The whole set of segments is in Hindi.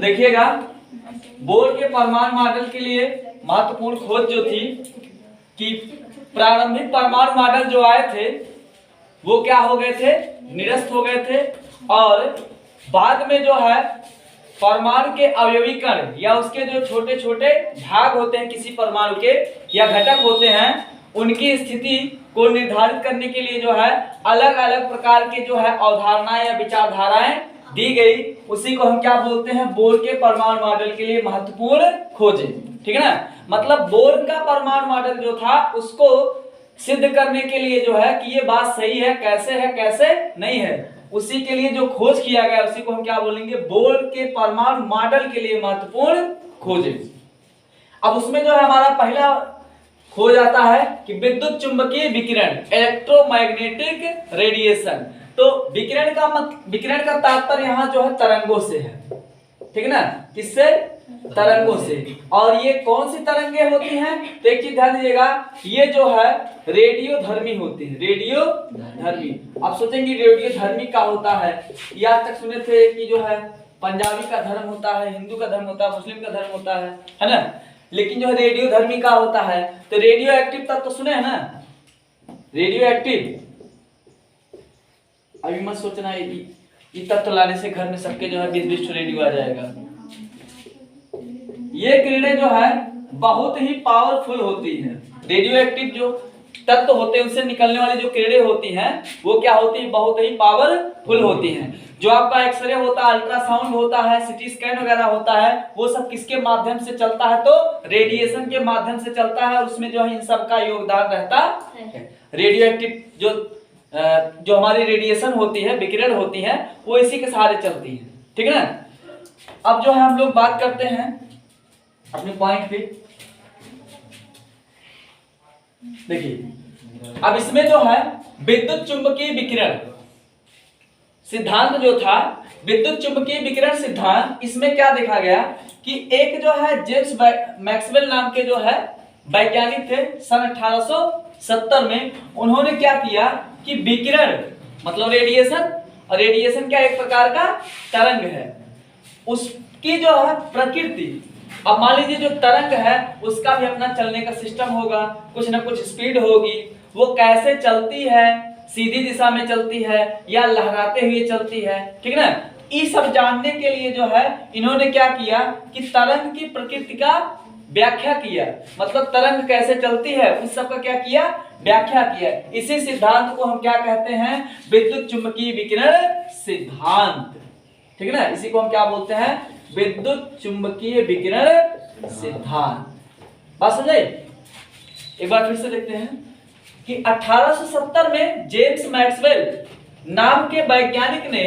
देखिएगा बोर के परमाणु मॉडल के लिए महत्वपूर्ण खोज जो थी कि प्रारंभिक परमाणु मॉडल जो आए थे वो क्या हो गए थे, निरस्त हो गए थे। और बाद में जो है परमाणु के अवयवीकरण या उसके जो छोटे छोटे भाग होते हैं किसी परमाणु के या घटक होते हैं उनकी स्थिति को निर्धारित करने के लिए जो है अलग अलग प्रकार के जो है अवधारणाएं या विचारधाराएं दी गई। उसी को हम क्या बोलते हैं, बोर के परमाणु मॉडल के लिए महत्वपूर्ण खोजें। ठीक है ना, मतलब बोर का परमाणु मॉडल जो था उसको सिद्ध करने के लिए जो है कि ये बात सही है कैसे नहीं है, उसी के लिए जो खोज किया गया उसी को हम क्या बोलेंगे, बोर के परमाणु मॉडल के लिए महत्वपूर्ण खोजें। अब उसमें जो है हमारा पहला खोज आता है कि विद्युत चुंबकीय विकिरण, इलेक्ट्रोमैग्नेटिक रेडिएशन। तो विकिरण का तात्पर्य यहाँ जो है तरंगों से है। ठीक है ना, किससे, तरंगों से। और ये कौन सी तरंगे होती हैं, तो एक चीज ध्यान दीजिएगा, ये जो है रेडियोधर्मी होती है, रेडियोधर्मी। आप सोचेंगे रेडियोधर्मी का होता है, ये आज तक सुने थे कि जो है पंजाबी का धर्म होता है, हिंदू का धर्म होता है, मुस्लिम का धर्म होता है ना। लेकिन जो है रेडियोधर्मी का होता है तो रेडियो एक्टिव तत्व तो सुने हैं ना, रेडियो एक्टिव। अभी मत सोचना ये तत्व लाने से घर में सबके जो है 20-20 रेडियो आ जाएगा। ये किरणें जो है बहुत ही पावरफुल होती है। रेडियो एक्टिव जो तत्व होते हैं उनसे निकलने वाली जो किरणें होती हैं वो क्या होती है, बहुत ही पावरफुल होती हैं। जो आपका एक्सरे होता है, अल्ट्रासाउंड होता है, सिटी स्कैन वगैरह होता है, वो सब किसके माध्यम से चलता है, तो रेडिएशन के माध्यम से चलता है। उसमें जो है इन सब का योगदान रहता है। रेडियो एक्टिव जो हमारी रेडिएशन होती है, विकिरण होती है, वो इसी के सहारे चलती है। ठीक है ना। अब जो है हम लोग बात करते हैं अपने पॉइंट पे। देखिए अब इसमें जो है विद्युत चुंबकीय विकिरण सिद्धांत जो था, विद्युत चुंबकीय विकिरण सिद्धांत, इसमें क्या देखा गया कि एक जो है जेम्स मैक्सवेल नाम के जो है वैज्ञानिक थे, सन 1870 में उन्होंने क्या किया कि विकिरण मतलब रेडिएशन, और रेडिएशन क्या एक प्रकार का तरंग है, उसकी जो है प्रकृति। अब मान लीजिए जो तरंग है उसका भी अपना चलने का सिस्टम होगा, कुछ ना कुछ स्पीड होगी, वो कैसे चलती है, सीधी दिशा में चलती है या लहराते हुए चलती है। ठीक है ना, ये सब जानने के लिए जो है इन्होंने क्या किया कि तरंग की प्रकृति का व्याख्या किया, मतलब तरंग कैसे चलती है उस सब का क्या किया, व्याख्या किया। इसी सिद्धांत को हम क्या कहते हैं, विद्युत चुंबकीय विकिरण सिद्धांत। ठीक है ना, इसी को हम क्या बोलते हैं, विद्युत चुंबकीय विकिरण सिद्धांत। बात समझे। एक बार फिर से देखते हैं कि 1870 में जेम्स मैक्सवेल नाम के वैज्ञानिक ने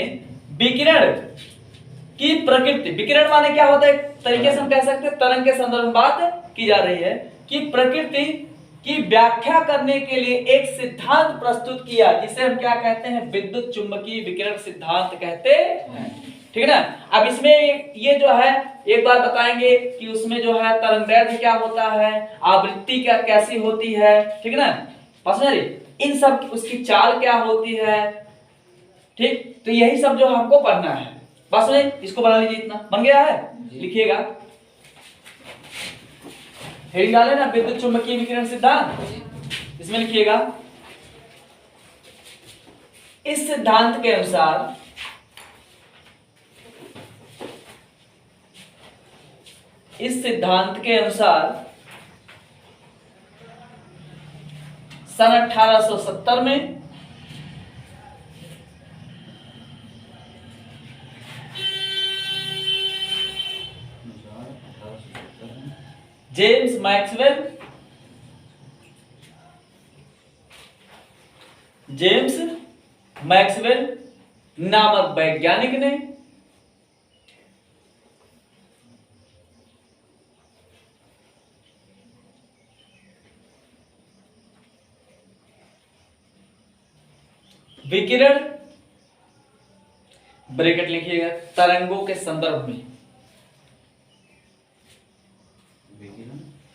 विकिरण की प्रकृति, विकिरण माने क्या होता है, एक तरीके से हम कह सकते हैं तरंग के संदर्भ में बात की जा रही है, कि प्रकृति की व्याख्या करने के लिए एक सिद्धांत प्रस्तुत किया जिसे हम क्या कहते हैं, विद्युत चुंबकीय विकिरण सिद्धांत कहते हैं। ठीक है ना। अब इसमें ये जो है एक बार बताएंगे कि उसमें जो है तरंगदैर्घ्य क्या होता है, आवृत्ति क्या कैसी होती है। ठीक है ना, इन सब उसकी चाल क्या होती है। ठीक, तो यही सब जो हमको पढ़ना है। बस इसको बना लीजिए, इतना बन गया है, लिखिएगा, हेडिंग डाले ना, विद्युत चुंबकीय विकिरण सिद्धांत। इसमें लिखिएगा इस सिद्धांत के अनुसार सन 1870 में जेम्स मैक्सवेल नामक वैज्ञानिक ने विकिरण ब्रैकेट लिखिएगा तरंगों के संदर्भ में,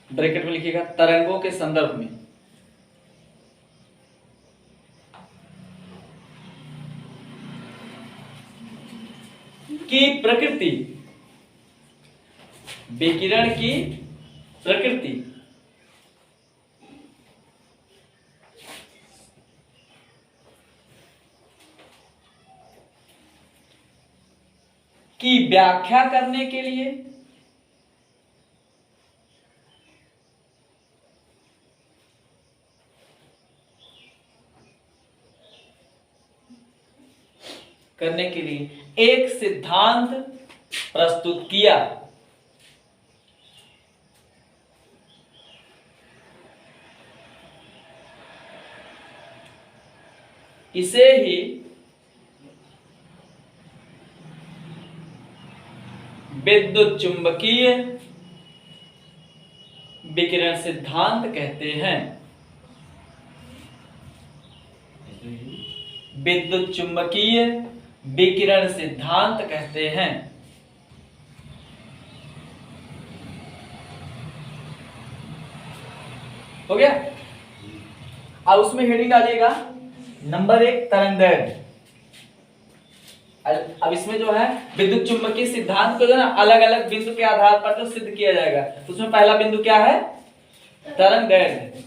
ब्रैकेट में लिखिएगा तरंगों के संदर्भ में की प्रकृति विकिरण की प्रकृति। की व्याख्या करने के लिए एक सिद्धांत प्रस्तुत किया। इसे ही विद्युत चुंबकीय विकिरण सिद्धांत कहते हैं। विद्युत चुंबकीय विकिरण सिद्धांत कहते हैं। हो गया। अब उसमें हेडिंग डालिएगा नंबर 1 तरंगदैर्घ्य। अब इसमें जो है विद्युत चुंबकीय सिद्धांत को जो है ना अलग अलग बिंदु के आधार पर तो सिद्ध किया जाएगा। तो उसमें पहला बिंदु क्या है? तरंगदैर्घ्य।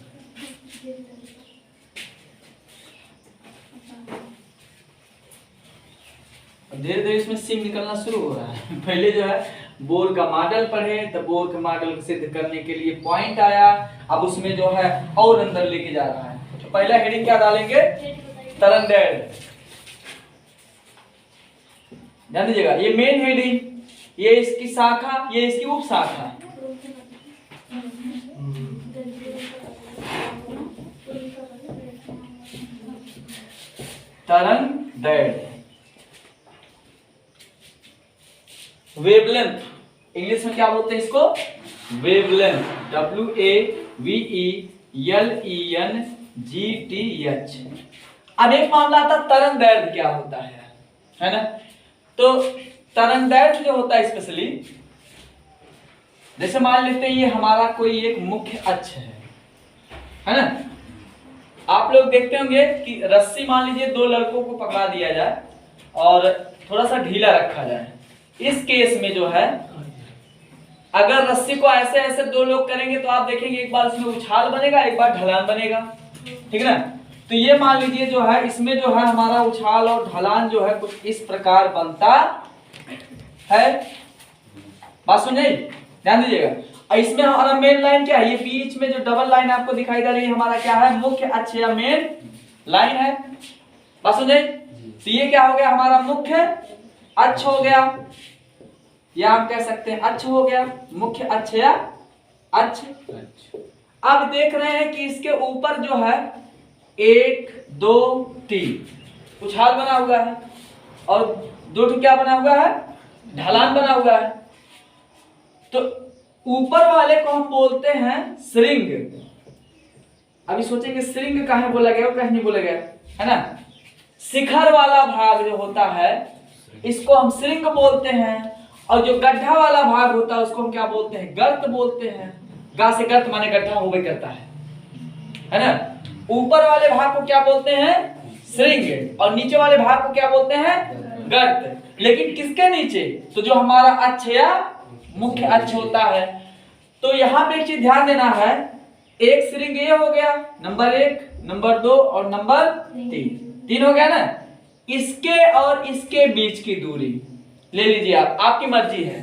धीरे धीरे इसमें सीम निकलना शुरू हो रहा है। पहले जो है बोर का मॉडल पढ़े, तो बोर का मॉडल सिद्ध करने के लिए पॉइंट आया, अब उसमें जो है और अंदर लेके जा रहा है। तो पहला हेडिंग क्या डालेंगे? तरंगदैर्घ्य। ध्यान दीजिएगा, ये मेन हेडिंग, ये इसकी शाखा, ये इसकी उप शाखा। तरंगदैर्घ्य। वेवलेंथ, इंग्लिश में क्या बोलते हैं इसको? वेवलेंथ। WAVELENGTH। अब एक मामला आता तरंगदैर्घ्य क्या होता है ना? तो तरंगदैर्घ्य जो होता है स्पेशली, जैसे मान लेते हैं ये हमारा कोई एक मुख्य अक्ष है ना? आप लोग देखते होंगे कि रस्सी मान लीजिए दो लड़कों को पकड़ा दिया जाए और थोड़ा सा ढीला रखा जाए। इस केस में जो है अगर रस्सी को ऐसे ऐसे दो लोग करेंगे तो आप देखेंगे एक बार उसमें उछाल बनेगा, एक बार ढलान बनेगा, ठीक है ना? तो ये मान लीजिए जो है इसमें जो है हमारा उछाल और ढलान जो है कुछ इस प्रकार बनता है। बात समझे? ध्यान दीजिएगा। इसमें हमारा मेन लाइन क्या है? ये बीच में जो डबल लाइन आपको दिखाई दे रही है हमारा क्या है? मुख्य अक्ष या मेन लाइन है। बात समझे? तो ये क्या हो गया? हमारा मुख्य अक्ष हो गया, या हम कह सकते हैं अक्ष हो गया, मुख्य अक्ष या अक्ष। अब देख रहे हैं कि इसके ऊपर जो है 1 2 3 उछाल बना हुआ है और 2 क्या बना हुआ है? ढलान बना हुआ है। तो ऊपर वाले को हम बोलते हैं श्रृंग। अभी सोचेंगे श्रृंग कहाँ बोला गया और कहीं नहीं बोला गया, है ना? शिखर वाला भाग जो होता है इसको हम श्रृंग बोलते हैं, और जो गड्ढा वाला भाग होता है उसको हम क्या बोलते हैं? गर्त बोलते हैं। गा से गर्त माने गड्ढा होवे करता है ना? ऊपर वाले भाग को क्या बोलते हैं? श्रृंग, और नीचे वाले भाग को क्या बोलते हैं? गर्त। लेकिन किसके नीचे? तो जो हमारा अक्ष या मुख्य अक्ष होता है। तो यहाँ पे एक चीज ध्यान देना है, एक श्रृंग ये हो गया नंबर 1, नंबर 2 और नंबर 3 हो गया ना? इसके और इसके बीच की दूरी ले लीजिए आप, आपकी मर्जी है।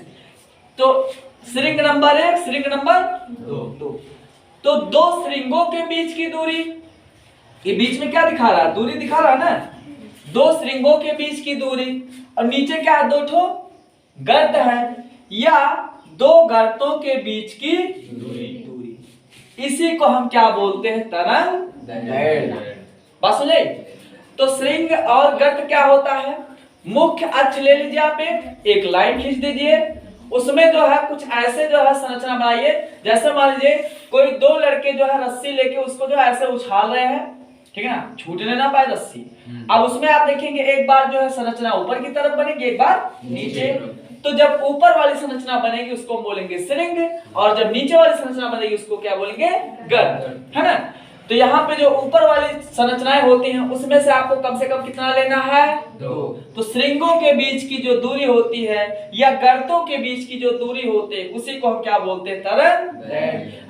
तो श्रृंग नंबर 1, श्रृंग नंबर 2, तो 2 श्रृंगों के बीच की दूरी, ये बीच में क्या दिखा रहा है? दूरी दिखा रहा है ना? 2 श्रृंगों के बीच की दूरी, और नीचे क्या है? 2 ठो गर्त है, या 2 गर्तों के बीच की दूरी। इसी को हम क्या बोलते हैं? तरंगदैर्घ्य। बात समझे? तो श्रृंग और गर्त क्या होता है? मुख्य अक्ष ले लीजिए आप, एक लाइन खींच दीजिए, उसमें जो है कुछ ऐसे जो है संरचना बनाइए, जैसे मान लीजिए कोई 2 लड़के जो है रस्सी लेके उसको जो ऐसे उछाल रहे हैं, ठीक है ना? छूटने ना पाए रस्सी। अब उसमें आप देखेंगे एक बार जो है संरचना ऊपर की तरफ बनेगी, एक बार नीचे। तो जब ऊपर वाली संरचना बनेगी उसको हम बोलेंगे श्रृंग, और जब नीचे वाली संरचना बनेगी उसको क्या बोलेंगे? गर्त, है ना? तो यहाँ पे जो ऊपर वाली संरचनाएं होती हैं उसमें से आपको कम से कम कितना लेना है? 2। तो श्रृंगों के बीच की जो दूरी होती है या गर्तों के बीच की जो दूरी होती है उसी को हम क्या बोलते हैं? तरंग।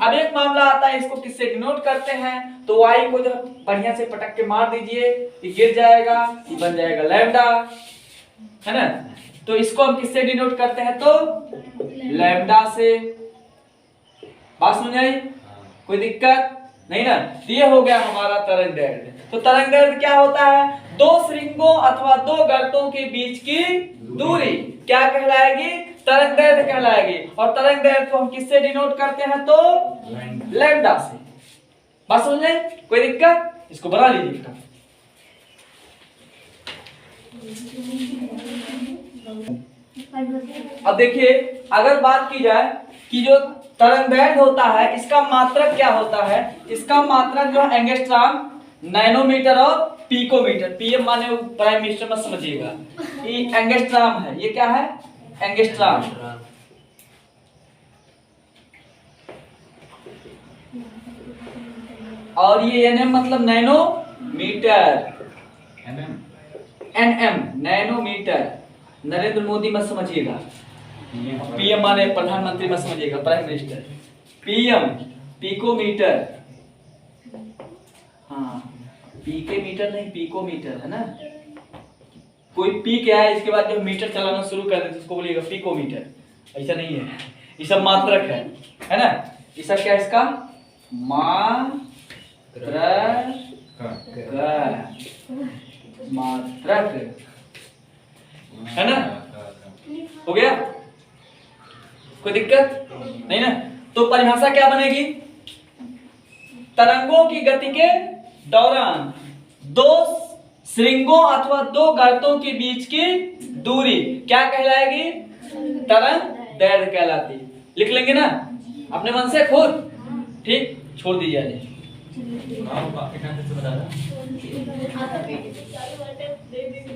अब एक मामला आता है, इसको किससे डिनोट करते हैं? तो y को जो बढ़िया से पटक के मार दीजिए, ये गिर जाएगा, ये बन जाएगा लैम्डा, है ना। तो इसको हम किससे डिनोट करते हैं? तो लैम्डा से। बात समझ आई? कोई दिक्कत नहीं ना। तो ये हो गया हमारा तरंग दैर्ध्य। तो तरंग दैर्ध्य क्या होता है? दो श्रृंगों अथवा दो गर्तों के बीच की दूरी क्या कहलाएगी? तरंग दैर्ध्य कहलाएगी। और तरंग दैर्ध्य को हम किससे डिनोट करते हैं? तो लैम्डा से। बात समझ आई? कोई दिक्कत? इसको बना लीजिए। अब देखिए, अगर बात की जाए कि जो तरंग दैर्ध्य होता है इसका मात्रक क्या होता है? इसका मात्रक जो एंगस्ट्रॉम, नैनोमीटर और पिकोमीटर, पीएम माने प्राइम मिनिस्टर मत समझिएगा, ये एंगस्ट्रॉम है। ये क्या है? एंगस्ट्रॉम। और ये एनएम मतलब nanometre, NM nanometre. Narendra Modi मत समझिएगा, पीएम माने प्रधानमंत्री मत समझिएगा, प्राइम मिनिस्टर। पीएम पिकोमीटर, हाँ पीके मीटर नहीं, पिकोमीटर है ना। कोई पी क्या है इसके बाद जब मीटर चलाना शुरू कर दे तो उसको बोलिएगा पिकोमीटर, ऐसा नहीं है। ये सब मात्रक है ना। ये सब क्या है? इसका मात्रक है ना। हो गया? कोई दिक्कत नहीं ना। तो परिभाषा क्या बनेगी? तरंगों की गति के दौरान दो श्रृंगों अथवा दो गर्तों के बीच की दूरी क्या कहलाएगी? तरंग दैर्ध्य कहलाती। लिख लेंगे ना अपने मन से खुद, ठीक? छोड़ दीजिए।